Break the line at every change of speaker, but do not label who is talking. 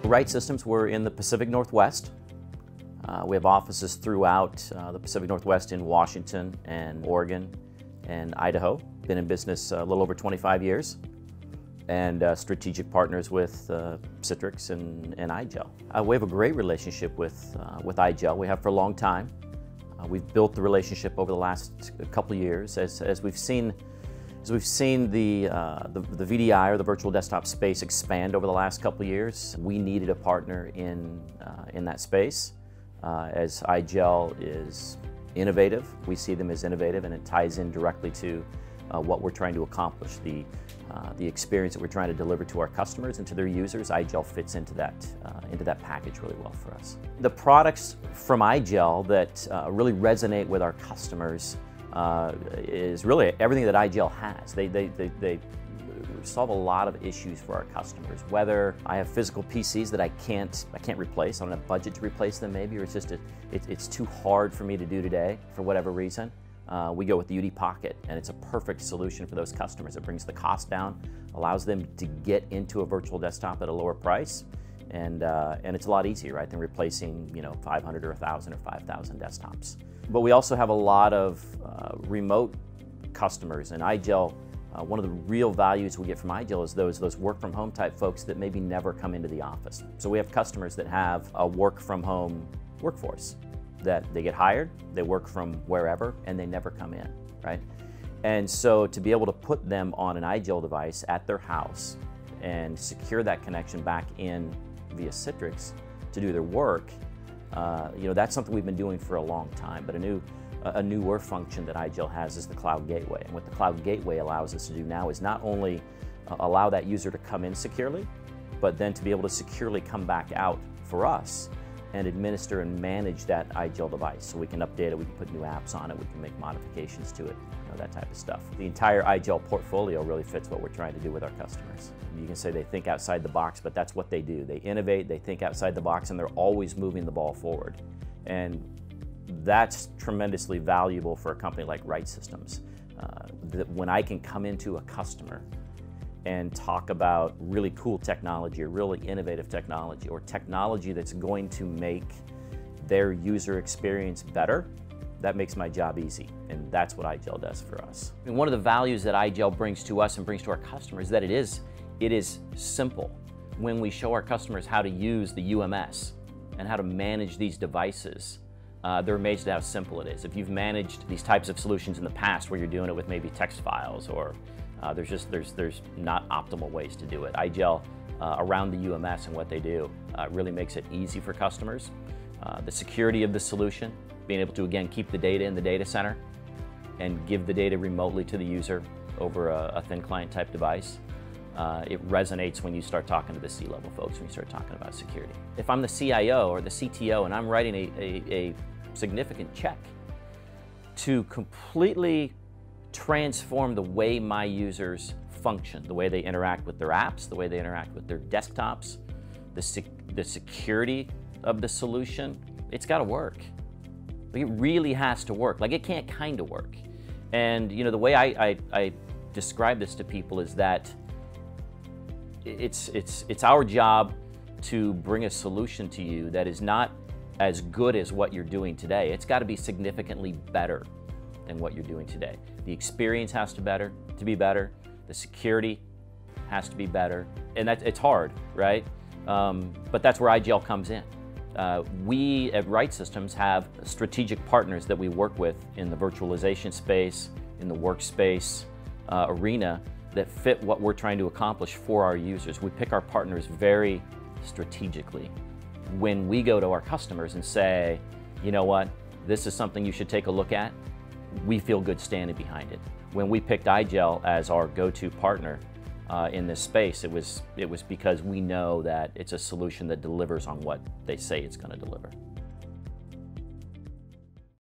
Right Systems, we're in the Pacific Northwest. We have offices throughout the Pacific Northwest in Washington and Oregon and Idaho. Been in business a little over 25 years and strategic partners with Citrix and IGEL. We have a great relationship with IGEL. We have for a long time. We've built the relationship over the last couple of years as we've seen the VDI, or the virtual desktop space, expand over the last couple of years. We needed a partner in that space. As IGEL is innovative, we see them as innovative, and it ties in directly to what we're trying to accomplish, the experience that we're trying to deliver to our customers and to their users. IGEL fits into that package really well for us. The products from IGEL that really resonate with our customers is really everything that IGEL has. They solve a lot of issues for our customers. Whether I have physical PCs that I can't replace, I don't have budget to replace them maybe, or it's just it's too hard for me to do today for whatever reason. We go with the UD Pocket, and it's a perfect solution for those customers. It brings the cost down, allows them to get into a virtual desktop at a lower price, and it's a lot easier, right, than replacing 500 or 1,000 or 5,000 desktops. But we also have a lot of remote customers, and IGEL. One of the real values we get from IGEL is those work from home type folks that maybe never come into the office. So we have customers that have a work from home workforce, that they get hired, they work from wherever, and they never come in, right? And so to be able to put them on an IGEL device at their house and secure that connection back in via Citrix to do their work, that's something we've been doing for a long time. But a newer function that IGEL has is the Cloud Gateway. And what the Cloud Gateway allows us to do now is not only allow that user to come in securely, but then to be able to securely come back out for us and administer and manage that IGEL device. So we can update it, we can put new apps on it, we can make modifications to it, that type of stuff. The entire IGEL portfolio really fits what we're trying to do with our customers. You can say they think outside the box, but that's what they do. They innovate, they think outside the box, and they're always moving the ball forward. And that's tremendously valuable for a company like Right Systems. That when I can come into a customer and talk about really cool technology or really innovative technology or technology that's going to make their user experience better, that makes my job easy, and that's what IGEL does for us. And one of the values that IGEL brings to us and brings to our customers is that it is simple. When we show our customers how to use the UMS and how to manage these devices, they're amazed at how simple it is. If you've managed these types of solutions in the past where you're doing it with maybe text files, or there's not optimal ways to do it, IGEL around the UMS and what they do really makes it easy for customers. The security of the solution, being able to again keep the data in the data center and give the data remotely to the user over a thin client type device. It resonates when you start talking to the C-level folks, when you start talking about security. If I'm the CIO or the CTO and I'm writing a significant check to completely transform the way my users function, the way they interact with their apps, the way they interact with their desktops, the security of the solution, it's got to work. Like, it really has to work. Like, it can't kind of work. And the way I describe this to people is that it's our job to bring a solution to you that is not as good as what you're doing today. It's got to be significantly better than what you're doing today. The experience has to be better. The security has to be better, and it's hard, right? But that's where IGEL comes in. We at Right Systems have strategic partners that we work with in the virtualization space, in the workspace arena, that fit what we're trying to accomplish for our users. We pick our partners very strategically. When we go to our customers and say, you know what, this is something you should take a look at, we feel good standing behind it. When we picked IGEL as our go-to partner in this space, it was because we know that it's a solution that delivers on what they say it's going to deliver.